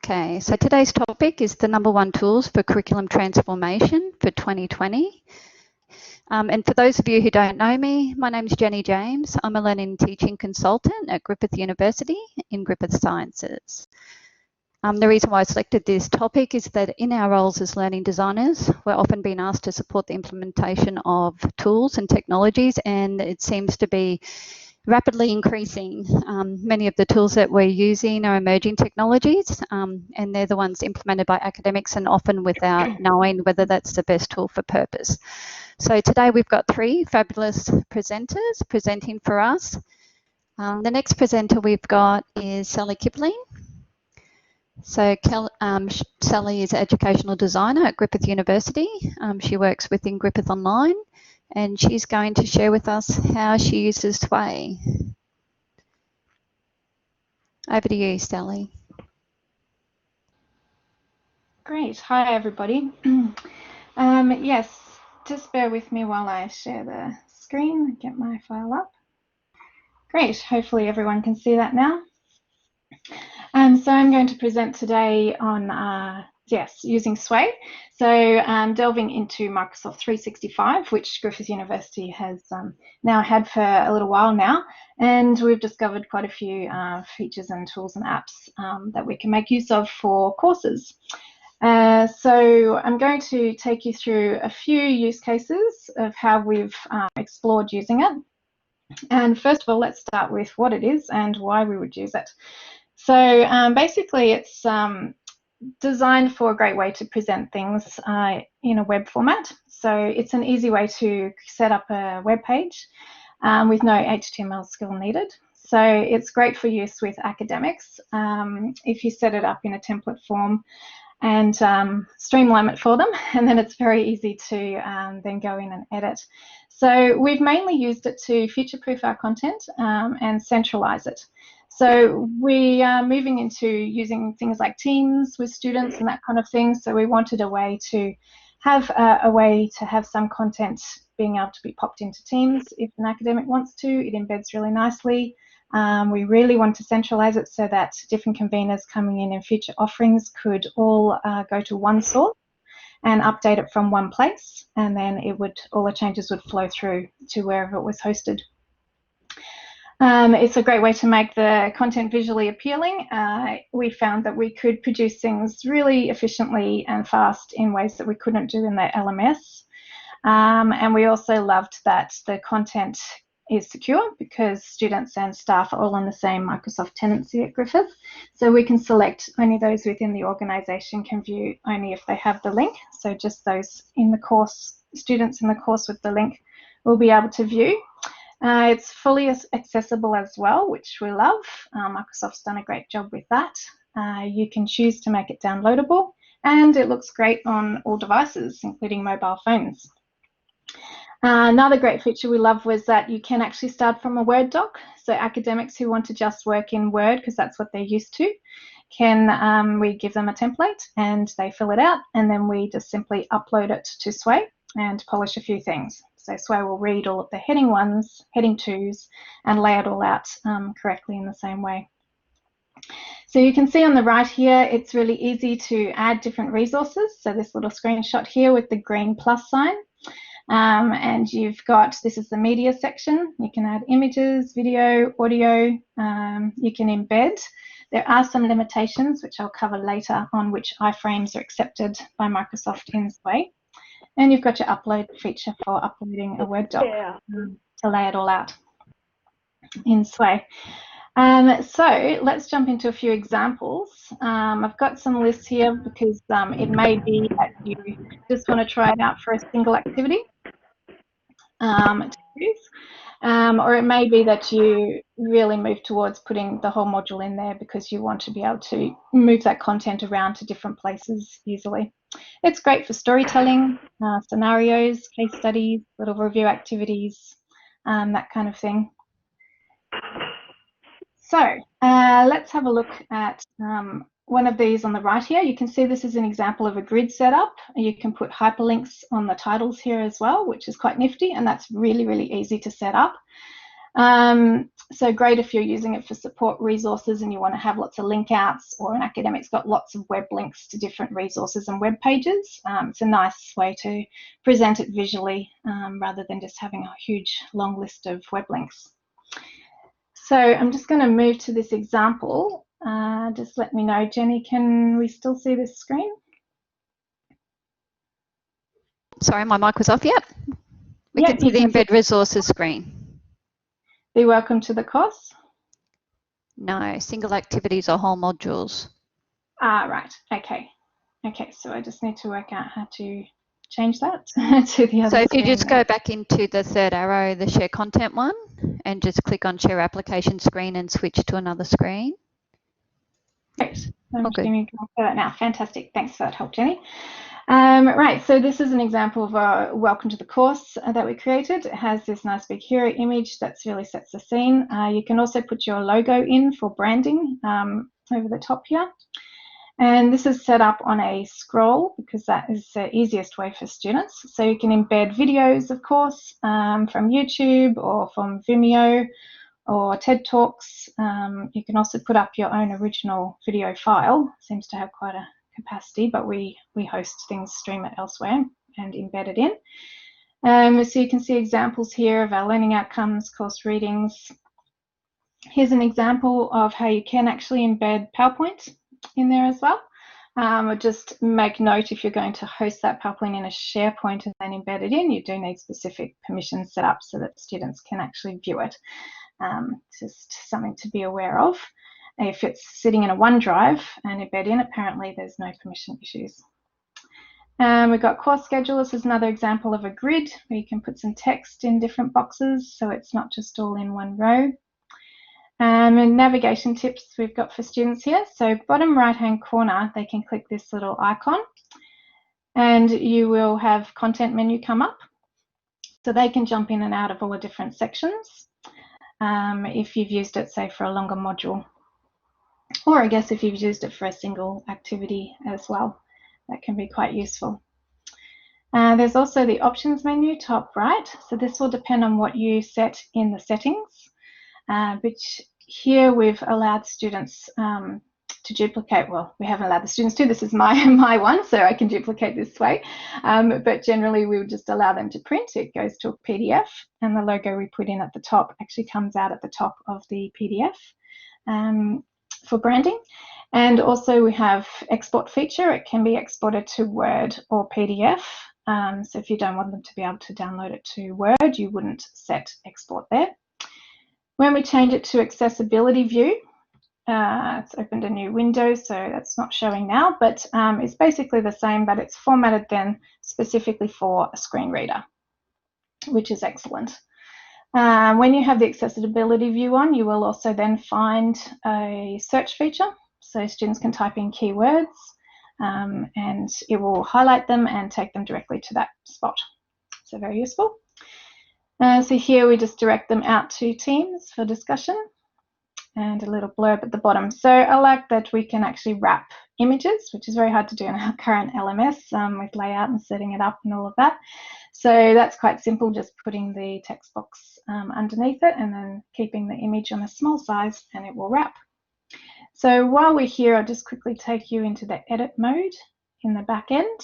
Okay, so today's topic is the #1 tools for curriculum transformation for 2020. And for those of you who don't know me, my name is Jenny James. I'm a learning and teaching consultant at Griffith University in Griffith Sciences. The reason why I selected this topic is that in our roles as learning designers, we're often being asked to support the implementation of tools and technologies, and it seems to be rapidly increasing. Many of the tools that we're using are emerging technologies, and they're the ones implemented by academics and often without knowing whether that's the best tool for purpose. So today we've got 3 fabulous presenters presenting for us. The next presenter we've got is Sally Kipling. So Sally is an educational designer at Griffith University. She works within Griffith Online, and she's going to share with us how she uses Sway. Over to you, Sally. Great. Hi, everybody. Yes, just bear with me while I share the screen and get my file up. Great. Hopefully everyone can see that now. So I'm going to present today on using Sway. So delving into Microsoft 365, which Griffith University has now had for a little while now, and we've discovered quite a few features and tools and apps that we can make use of for courses. So I'm going to take you through a few use cases of how we've explored using it. And first of all, let's start with what it is and why we would use it. So basically it's designed for a great way to present things in a web format. So it's an easy way to set up a web page with no HTML skill needed. So it's great for use with academics if you set it up in a template form and streamline it for them, and then it's very easy to then go in and edit. So we've mainly used it to future-proof our content and centralize it. So we are moving into using things like Teams with students and that kind of thing. So we wanted a way to have some content being able to be popped into Teams if an academic wants to. It embeds really nicely. We really want to centralize it so that different conveners coming in future offerings could all go to one source and update it from one place, and then all the changes would flow through to wherever it was hosted. It's a great way to make the content visually appealing. We found that we could produce things really efficiently and fast in ways that we couldn't do in the LMS. And we also loved that the content is secure because students and staff are all on the same Microsoft tenancy at Griffith. So we can select only those within the organisation can view only if they have the link. So just those in the course, students in the course with the link will be able to view. It's fully accessible as well, which we love. Microsoft's done a great job with that. You can choose to make it downloadable, and it looks great on all devices, including mobile phones. Another great feature we love was that you can actually start from a Word doc. So academics who want to just work in Word, because that's what they're used to, we give them a template and they fill it out, and then we just simply upload it to Sway and polish a few things. So Sway will read all of the heading 1s, heading 2s, and lay it all out correctly in the same way. So you can see on the right here, it's really easy to add different resources. So this little screenshot here with the green plus sign. And you've got, this is the media section. You can add images, video, audio, you can embed. There are some limitations, which I'll cover later, on which iframes are accepted by Microsoft in Sway. And you've got your upload feature for uploading a Word doc to lay it all out in Sway. So let's jump into a few examples. I've got some lists here because it may be that you just want to try it out for a single activity to use, or it may be that you really move towards putting the whole module in there because you want to be able to move that content around to different places easily. It's great for storytelling, scenarios, case studies, little review activities, that kind of thing. So let's have a look at one of these on the right here. You can see this is an example of a grid setup. You can put hyperlinks on the titles here as well, which is quite nifty, and that's really, really easy to set up. So great if you're using it for support resources and you want to have lots of link outs, or an academic's got lots of web links to different resources and web pages. It's a nice way to present it visually rather than just having a huge long list of web links. So I'm just going to move to this example. Just let me know, Jenny, can we still see this screen? Sorry, my mic was off. Yep. We can see the embed resources screen. Be welcome to the course. No, single activities or whole modules. Right. Okay. Okay. So I just need to work out how to change that to the other. So if you just go back into the third arrow, the share content one, and just click on share application screen and switch to another screen. Great. I'm just going to go for that now. Fantastic. Thanks for that help, Jenny. Right, so this is an example of a welcome to the course that we created. It has this nice big hero image that really sets the scene. You can also put your logo in for branding over the top here. And this is set up on a scroll because that is the easiest way for students. So you can embed videos, of course, from YouTube or from Vimeo or TED Talks. You can also put up your own original video file. Seems to have quite a capacity, but we host things, stream it elsewhere and embed it in. So you can see examples here of our learning outcomes, course readings. Here's an example of how you can actually embed PowerPoint in there as well. Or just make note, if you're going to host that PowerPoint in a SharePoint and then embed it in, you do need specific permissions set up so that students can actually view it. Just something to be aware of. If it's sitting in a OneDrive and embed in, apparently there's no permission issues. We've got course schedule. This is another example of a grid where you can put some text in different boxes so it's not just all in one row. And navigation tips we've got for students here. So bottom right hand corner, they can click this little icon and you will have content menu come up. So they can jump in and out of all the different sections if you've used it, say, for a longer module. Or I guess if you've used it for a single activity as well, that can be quite useful. There's also the options menu top right. So this will depend on what you set in the settings, which here we've allowed students to duplicate. Well, we haven't allowed the students to. This is my one, so I can duplicate this way. But generally, we would just allow them to print. It goes to a PDF, and the logo we put in at the top actually comes out at the top of the PDF. For branding. And also we have export feature. It can be exported to Word or PDF. So if you don't want them to be able to download it to Word, you wouldn't set export there. When we change it to accessibility view, it's opened a new window, so that's not showing now, but it's basically the same, but it's formatted then specifically for a screen reader, which is excellent. When you have the accessibility view on, you will also then find a search feature. So students can type in keywords and it will highlight them and take them directly to that spot. So very useful. So here we just direct them out to Teams for discussion and a little blurb at the bottom. So I like that we can actually wrap images, which is very hard to do in our current LMS with layout and setting it up and all of that. So that's quite simple, just putting the text box underneath it and then keeping the image on a small size and it will wrap. So while we're here, I'll just quickly take you into the edit mode in the back end.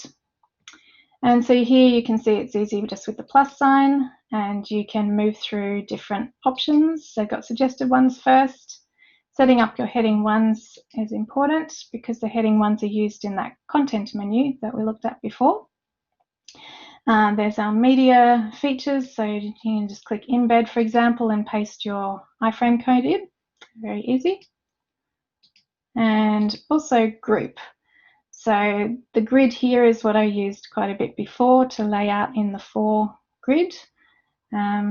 And so here you can see it's easy just with the plus sign and you can move through different options. So I've got suggested ones first. Setting up your heading ones is important because the heading ones are used in that content menu that we looked at before. There's our media features, so you can just click embed, for example, and paste your iframe code in. Very easy. And also group. So the grid here is what I used quite a bit before to lay out in the 4 grid.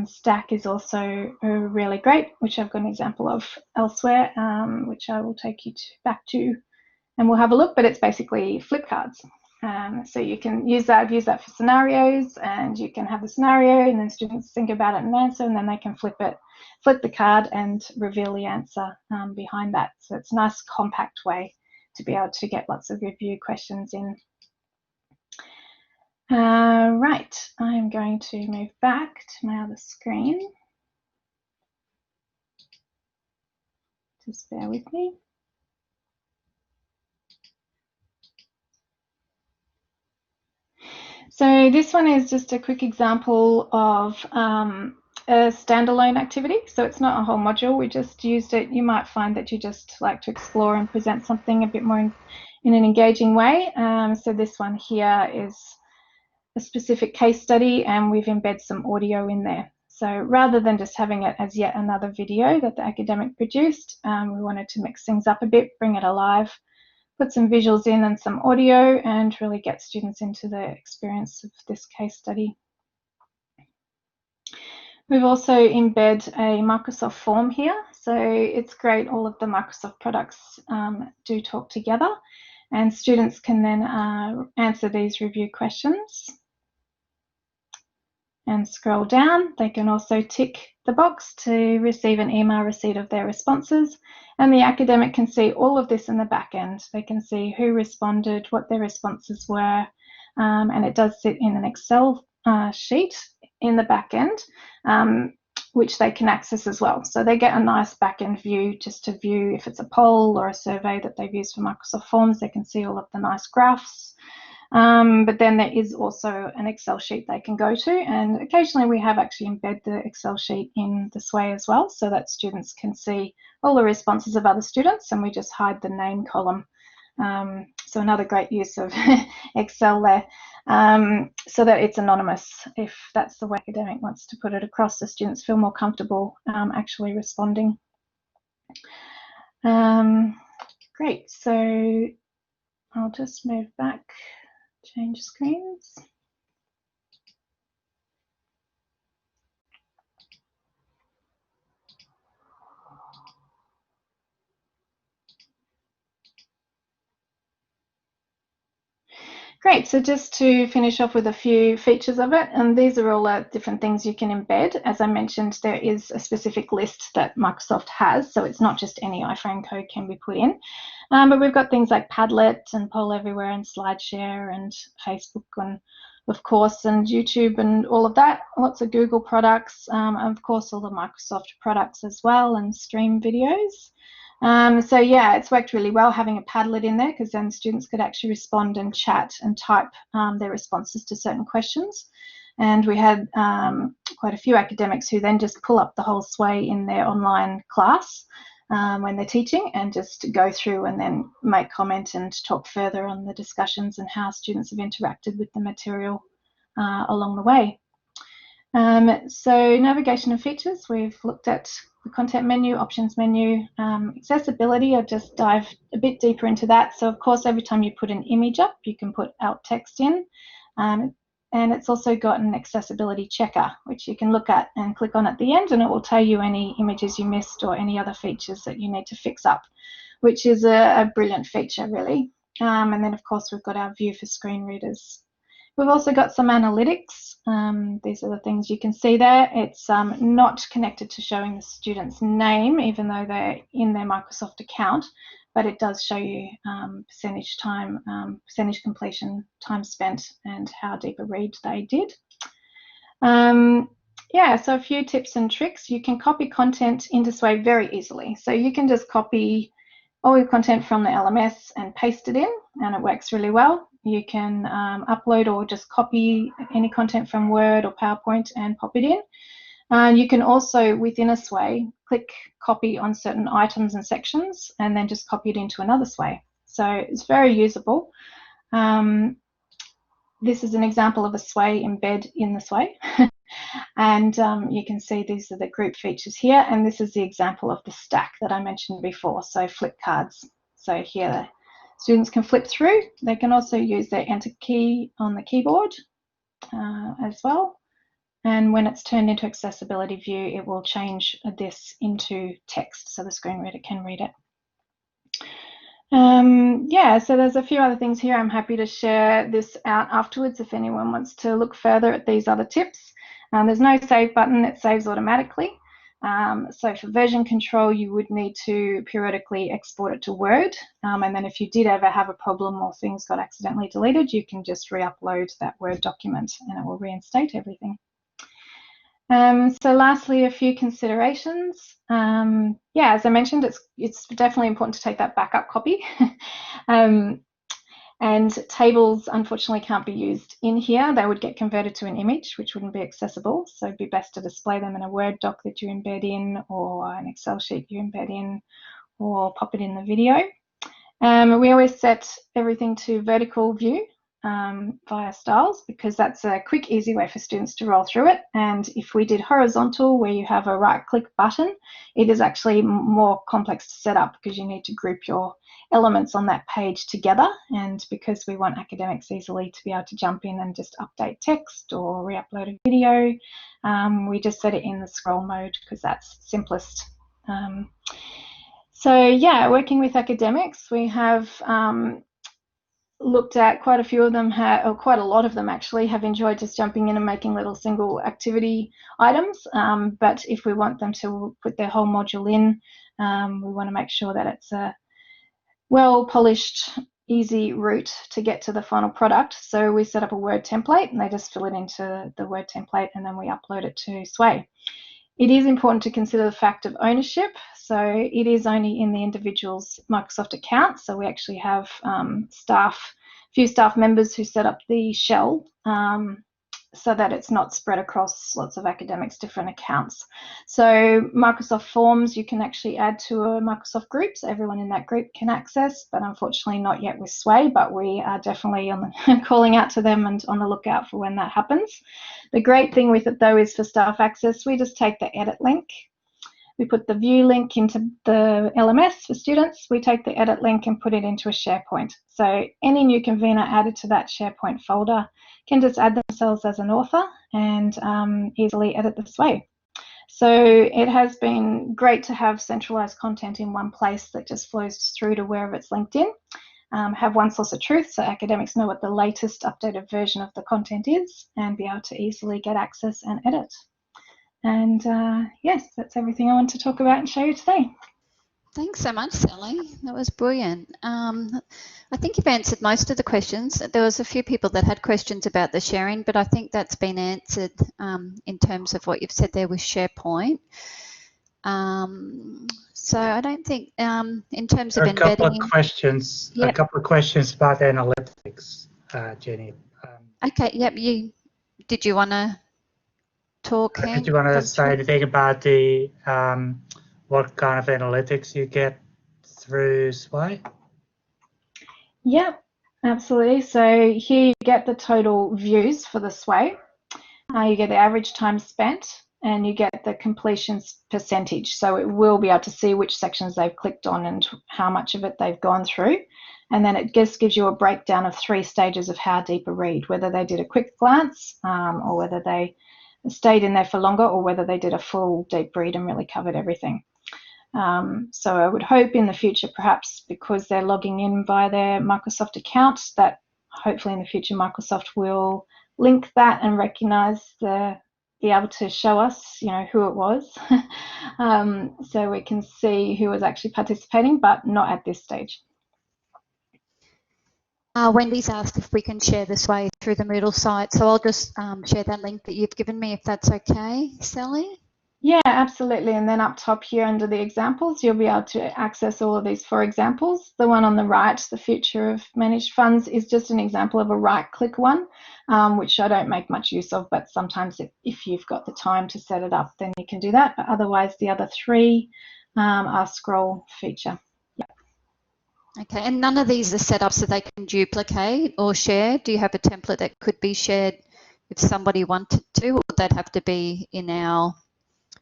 Stack is also really great, which I've got an example of elsewhere, which I will take you back to and we'll have a look, but it's basically flip cards. So you can use that for scenarios, and you can have the scenario and then students think about it and answer, and then they can flip the card and reveal the answer behind that. So it's a nice compact way to be able to get lots of review questions in. Right, I'm going to move back to my other screen. Just bear with me. So this one is just a quick example of a standalone activity. So it's not a whole module, we just used it. You might find that you just like to explore and present something a bit more in an engaging way. So this one here is a specific case study, and we've embedded some audio in there. So rather than just having it as yet another video that the academic produced, we wanted to mix things up a bit, bring it alive, put some visuals in and some audio, and really get students into the experience of this case study. We've also embedded a Microsoft form here. So it's great, all of the Microsoft products do talk together, and students can then answer these review questions. And scroll down, they can also tick the box to receive an email receipt of their responses, and the academic can see all of this in the back end. They can see who responded, what their responses were, and it does sit in an Excel sheet in the back end, which they can access as well. So they get a nice back end view just to view if it's a poll or a survey that they've used for Microsoft Forms. They can see all of the nice graphs. But then there is also an Excel sheet they can go to, and occasionally we have actually embedded the Excel sheet in this way as well, so that students can see all the responses of other students, and we just hide the name column. So another great use of Excel there, so that it's anonymous if that's the way academic wants to put it across, so students feel more comfortable actually responding. Great, so I'll just move back. Change screens. Great, so just to finish off with a few features of it, and these are all different things you can embed. As I mentioned, there is a specific list that Microsoft has, so it's not just any iframe code can be put in. But we've got things like Padlet and Poll Everywhere and SlideShare and Facebook and of course, and YouTube and all of that, lots of Google products, and of course all the Microsoft products as well, and stream videos. So yeah, it's worked really well having a Padlet in there, because then students could actually respond and chat and type their responses to certain questions. And we had quite a few academics who then just pull up the whole sway in their online class when they're teaching, and just go through and then make comment and talk further on the discussions and how students have interacted with the material along the way. So navigation and features, we've looked at the content menu, options menu, accessibility. I'll just dive a bit deeper into that. So of course, every time you put an image up, you can put alt text in. And it's also got an accessibility checker, which you can look at and click on at the end, and it will tell you any images you missed or any other features that you need to fix up, which is a brilliant feature, really. And then, of course, we've got our view for screen readers. We've also got some analytics. These are the things you can see there. It's not connected to showing the student's name, even though they're in their Microsoft account, but it does show you percentage time, percentage completion, time spent, and how deep a read they did. Yeah, so a few tips and tricks. You can copy content into Sway very easily. So you can just copy all your content from the LMS and paste it in, and it works really well. You can upload or just copy any content from Word or PowerPoint and pop it in. You can also, within a Sway, click copy on certain items and sections, and then just copy it into another Sway. So it's very usable. This is an example of a Sway embed in the Sway. And you can see these are the group features here, and this is the example of the stack that I mentioned before, so flip cards. So here students can flip through. They can also use their enter key on the keyboard as well. And when it's turned into accessibility view, it will change this into text so the screen reader can read it. Yeah, so there's a few other things here. I'm happy to share this out afterwards if anyone wants to look further at these other tips. There's no save button, it saves automatically. So for version control, you would need to periodically export it to Word. And then if you did ever have a problem or things got accidentally deleted, you can just re-upload that Word document and it will reinstate everything. So lastly, a few considerations. Yeah, as I mentioned, it's definitely important to take that backup copy. And tables, unfortunately, can't be used in here. They would get converted to an image, which wouldn't be accessible. So it'd be best to display them in a Word doc that you embed in, or an Excel sheet you embed in, or pop it in the video. We always set everything to vertical view via styles, because that's a quick, easy way for students to roll through it. And if we did horizontal, where you have a right-click button, it is actually more complex to set up, because you need to group your elements on that page together. And because we want academics easily to be able to jump in and just update text or re-upload a video, we just set it in the scroll mode, because that's simplest. So yeah, working with academics, we have looked at quite a few of them, or quite a lot of them actually, have enjoyed just jumping in and making little single activity items. But if we want them to put their whole module in, we want to make sure that it's a well-polished, easy route to get to the final product. So we set up a Word template, and they just fill it into the Word template, and then we upload it to Sway. It is important to consider the fact of ownership. So it is only in the individual's Microsoft account. So we actually have few staff members who set up the shell, so that it's not spread across lots of academics' different accounts. So Microsoft Forms, you can actually add to a Microsoft group, so everyone in that group can access, but unfortunately not yet with Sway, but we are definitely calling out to them and on the lookout for when that happens. The great thing with it though is for staff access, we just take the edit link. We put the view link into the LMS for students. We take the edit link and put it into a SharePoint. So any new convener added to that SharePoint folder can just add themselves as an author and easily edit this way. So it has been great to have centralized content in one place that just flows through to wherever it's linked in. Have one source of truth, so academics know what the latest updated version of the content is, and be able to easily get access and edit. And yes, that's everything I want to talk about and show you today. Thanks so much, Sally. That was brilliant. I think you've answered most of the questions. There was a few people that had questions about the sharing, but I think that's been answered in terms of what you've said there with SharePoint. So I don't think, in terms of embedding... A couple of questions about analytics, Jenny. Okay, yep. Did you want to talk? Did you want to say anything about the what kind of analytics you get through Sway? Yep, absolutely. So here you get the total views for the Sway. You get the average time spent, and you get the completion percentage. So it will be able to see which sections they've clicked on and how much of it they've gone through. And then it just gives you a breakdown of 3 stages of how deep a read, whether they did a quick glance, or whether they stayed in there for longer, or whether they did a full deep read and really covered everything. So I would hope in the future, perhaps because they're logging in via their Microsoft account, that hopefully in the future Microsoft will link that and recognize be able to show us, who it was, so we can see who was actually participating, but not at this stage. Wendy's asked if we can share this way through the Moodle site, so I'll just share that link that you've given me, if that's okay, Sally? Yeah, absolutely. And then up top here under the examples, you'll be able to access all of these 4 examples. The one on the right, the future of managed funds, is just an example of a right-click one, which I don't make much use of, but sometimes if you've got the time to set it up, then you can do that. But otherwise, the other 3 are scroll feature. Okay, and none of these are set up so they can duplicate or share. Do you have a template that could be shared if somebody wanted to, or would that have to be in our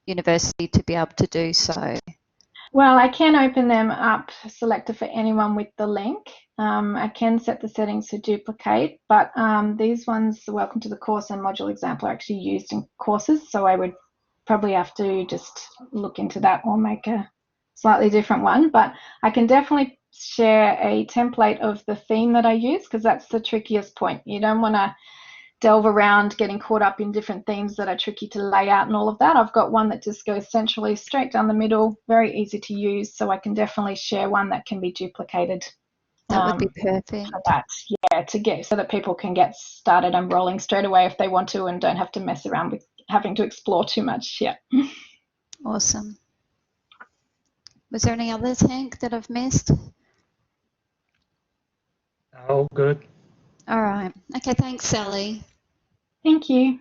university to be able to do so? Well, I can open them up, selected for anyone with the link. I can set the settings to duplicate, but these ones, the Welcome to the Course and Module Example, are actually used in courses, so I would probably have to just look into that or make a slightly different one. But I can definitely share a template of the theme that I use, because that's the trickiest point. You don't want to delve around getting caught up in different themes that are tricky to lay out and all of that. I've got one that just goes centrally straight down the middle, very easy to use, so I can definitely share one that can be duplicated. That would be perfect. For that, yeah, so that people can get started and rolling straight away if they want to, and don't have to mess around with having to explore too much yet. Awesome. Was there any others, Hank, that I've missed? Oh, good. All right. Okay, thanks, Sally. Thank you.